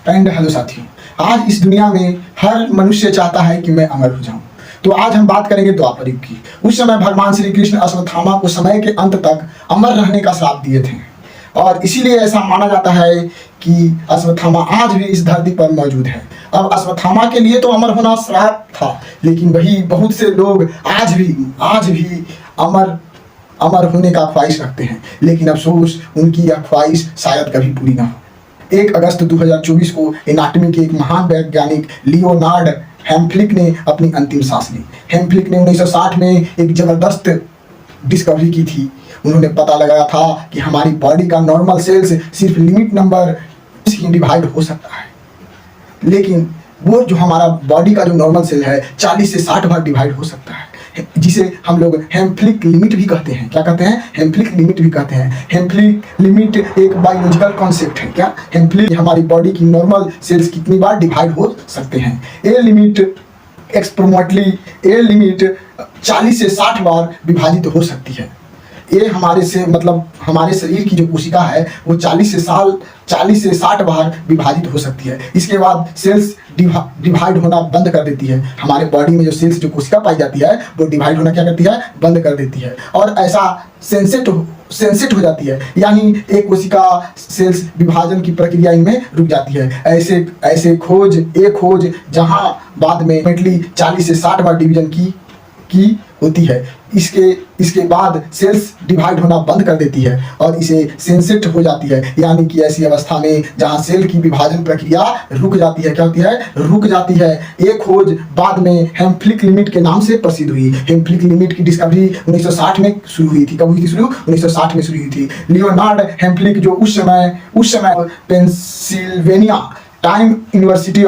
And hello साथियों, आज इस दुनिया में हर मनुष्य चाहता है कि मैं अमर हो जाऊं। तो आज हम बात करेंगे द्वापर युग की। उस समय भगवान श्री कृष्ण अश्वत्थामा को समय के अंत तक अमर रहने का श्राप दिए थे और इसीलिए ऐसा माना जाता है कि अश्वत्थामा आज भी इस धरती पर मौजूद है। अब अश्वत्थामा के लिए तो अमर होना श्राप था, लेकिन वही बहुत से लोग आज भी अमर होने का ख्वाहिश रखते हैं, लेकिन अफसोस उनकी यह ख्वाहिश शायद कभी पूरी ना हो। 1 अगस्त 2024 को एनाटॉमी के एक महान वैज्ञानिक लियोनार्ड हेम्फ्लिक ने अपनी अंतिम सांस ली। हेम्फ्लिक ने 1960 में एक जबरदस्त डिस्कवरी की थी। उन्होंने पता लगाया था कि हमारी बॉडी का नॉर्मल सेल्स सिर्फ लिमिट नंबर ही डिवाइड हो सकता है, लेकिन वो जो हमारा बॉडी का जो नॉर्मल सेल है 40 से 60 बार डिवाइड हो सकता है, जिसे हम लोग हेम्फ्लिक लिमिट भी कहते हैं। क्या कहते हैं? हेम्फ्लिक लिमिट भी कहते हैं। हेम्फ्लिक लिमिट एक बायोलॉजिकल कॉन्सेप्ट है। क्या हेम्फ्लिक हमारी बॉडी की नॉर्मल सेल्स कितनी बार डिवाइड हो सकते हैं। ए लिमिट एक्सप्रोमोटली ए लिमिट 40 से 60 बार विभाजित हो सकती है। ये हमारे से मतलब हमारे शरीर की जो कोशिका है वो 40 से 60 बार विभाजित हो सकती है। इसके बाद सेल्स डिवाइड होना बंद कर देती है। हमारे बॉडी में जो सेल्स जो कोशिका पाई जाती है वो डिवाइड होना क्या करती है? बंद कर देती है और ऐसा सेंसेट हो जाती है, यानी एक कोशिका सेल्स विभाजन की प्रक्रिया इनमें रुक जाती है। ऐसे खोज जहां बाद में 40 से 60 बार डिवीजन की होती है, इसके बाद सेल्स डिवाइड होना बंद कर देती है और इसे सेंसेट हो जाती है, यानी कि ऐसी अवस्था में जहां सेल की विभाजन प्रक्रिया रुक जाती है। क्या होती है? रुक जाती है। एक खोज बाद में हेम्फ्लिक लिमिट के नाम से प्रसिद्ध हुई। हेम्फ्लिक लिमिट की डिस्कवरी 1960 में शुरू हुई थी। कब हुई थी शुरू? 1960 में शुरू हुई थी। लियोनार्ड हेम्फ्लिक जो उस समय Pennsylvania time university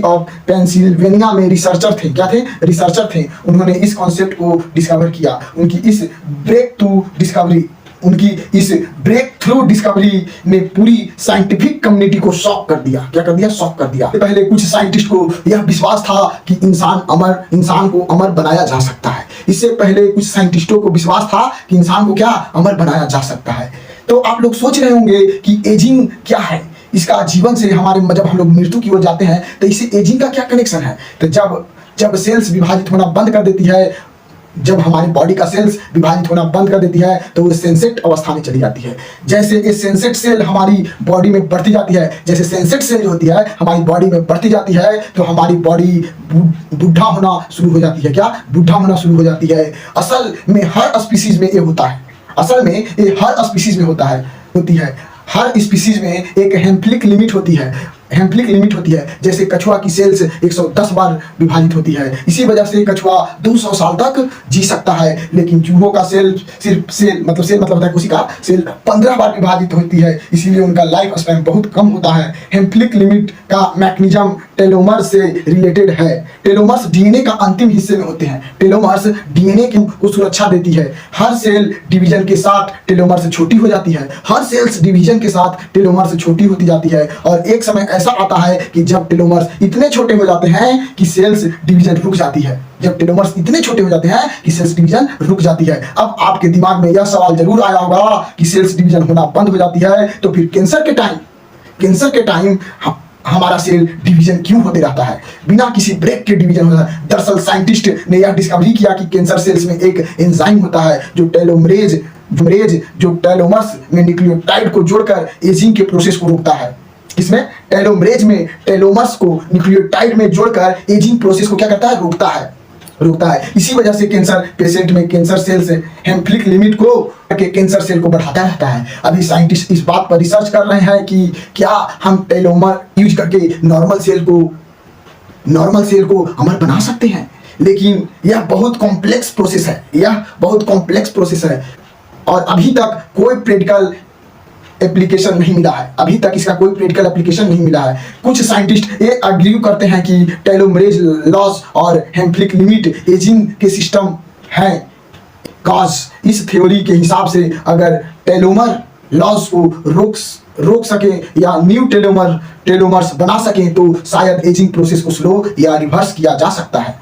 of Pennsylvania में रिसर्चर थे। क्या थे? रिसर्चर थे। उन्होंने इस कॉन्सेप्ट को डिस्कवर किया। उनकी इस ब्रेक थ्रू डिस्कवरी ने पूरी साइंटिफिक कम्युनिटी को शॉक कर दिया। क्या कर दिया? शॉक कर दिया। पहले कुछ साइंटिस्ट को यह विश्वास था कि इंसान को अमर बनाया जा सकता है। इससे पहले कुछ साइंटिस्टों को विश्वास था कि इंसान को क्या अमर बनाया जा सकता है। तो आप लोग सोच रहे होंगे कि एजिंग क्या है, इसका जीवन से हमारे जब हम लोग मृत्यु की ओर जाते हैं तो इससे एजिंग का क्या कनेक्शन है। तो जब सेल्स विभाजित होना बंद कर देती है, जब हमारी बॉडी का सेल्स विभाजित होना बंद कर देती है तो वो सेंसेट अवस्था में चली जाती है। जैसे ये सेंसेट सेल हमारी बॉडी में बढ़ती जाती है, जैसे सेंसेट सेल जो होती है हमारी बॉडी में बढ़ती जाती है तो हमारी बॉडी बूढ़ा होना शुरू हो जाती है। क्या? बूढ़ा होना शुरू हो जाती है। असल में हर स्पीसीज में ये होता है। होती है। हर स्पीसीज में एक हेम्फ्लिक लिमिट होती है। जैसे कछुआ की सेल्स 110 बार विभाजित होती है, इसी वजह से कछुआ 200 साल तक जी सकता है, लेकिन चूहों का सेल मतलब कोशिका सेल 15 बार विभाजित होती है, इसीलिए उनका लाइफ स्पैन बहुत कम होता है। हेम्फ्लिक लिमिट का मैकेनिज्म टेलोमर से रिलेटेड है। टेलोमर्स डीएनए का अंतिम हिस्से में होते हैं। टेलोमर्स डीएनए को सुरक्षा देती है। हर सेल डिवीजन के साथ टेलोमर से छोटी हो जाती है। हर सेल्स डिवीजन के साथ टेलोमर से छोटी होती जाती है और एक समय ऐसा आता है कि जब टेलोमर्स इतने छोटे हो जाते हैं कि सेल्स डिवीजन रुक जाती है। अब आपके दिमाग में यह सवाल जरूर आया होगा कि सेल्स डिवीजन होना बंद हो जाती है तो फिर कैंसर के टाइम हमारा सेल डिवीजन क्यों होते रहता है, बिना किसी ब्रेक के डिवीजन होता है। दरअसल साइंटिस्ट ने यह डिस्कवरी किया कि कैंसर सेल्स में एक एंजाइम होता है जो टेलोमरेज जो टेलोमर्स में न्यूक्लियोटाइड को जोड़कर एजिंग के प्रोसेस को रोकता है। इसमें टेलोमरेज में टेलोमर्स को न्यूक्लियोटाइड में जोड़कर एजिंग प्रोसेस को क्या करता है? रोकता है। इसी वजह से कैंसर पेशेंट में कैंसर सेल्स हेम्फ्लिक लिमिट को कैंसर सेल को बढ़ाता रहता है। अभी साइंटिस्ट इस बात पर रिसर्च कर रहे हैं कि क्या हम टेलोमर यूज करके नॉर्मल सेल को अमर बना सकते हैं, लेकिन यह बहुत कॉम्प्लेक्स प्रोसेस है और अभी तक कोई प्रैक्टिकल एप्लीकेशन नहीं मिला है। कुछ साइंटिस्ट ये आर्ग्यू करते हैं कि टेलोमरेज लॉस और हेम्फ्लिक लिमिट एजिंग के सिस्टम हैं कॉज। इस थ्योरी के हिसाब से अगर टेलोमर लॉस को रोक सके या न्यू टेलोमर्स बना सके तो शायद एजिंग प्रोसेस को स्लो या रिवर्स किया जा सकता है।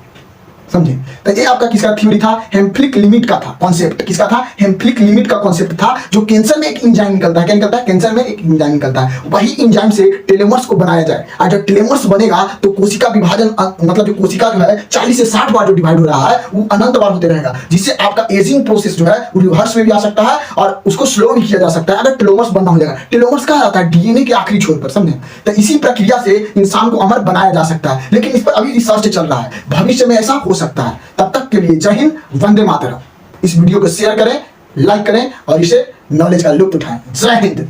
समझे। तो ये आपका किसका थ्योरी था, हेम्फ्लिक लिमिट का था कॉन्सेप्ट। किसका था, हेम्फ्लिक लिमिट का कॉन्सेप्ट था, जो कैंसर में एक एंजाइम निकलता है। क्या निकलता है, कैंसर में एक एंजाइम निकलता है, वही एंजाइम से टेलोमर्स को बनाया जाए। और जब टेलोमर्स बनेगा तो कोशिका विभाजन, मतलब जो कोशिका जो है 40 से 60 बार जो डिवाइड हो रहा है वो अनंत बार होते रहेगा, जिससे आपका एजिंग प्रोसेस जो है वो रिवर्स में भी आ सकता है और उसको स्लो भी किया जा सकता है अगर टेलोमर्स बनना हो जाएगा। टेलोमर्स कहा जाता है डीएनए के आखिरी छोर पर, समझे। तो इसी प्रक्रिया से इंसान को अमर बनाया जा सकता है, लेकिन इस पर अभी रिसर्च चल रहा है, भविष्य में ऐसा हो सकता है। तब तक के लिए जय हिंद, वंदे मातरम। इस वीडियो को शेयर करें, लाइक करें और इसे नॉलेज का लुत्फ उठाएं। जय हिंद।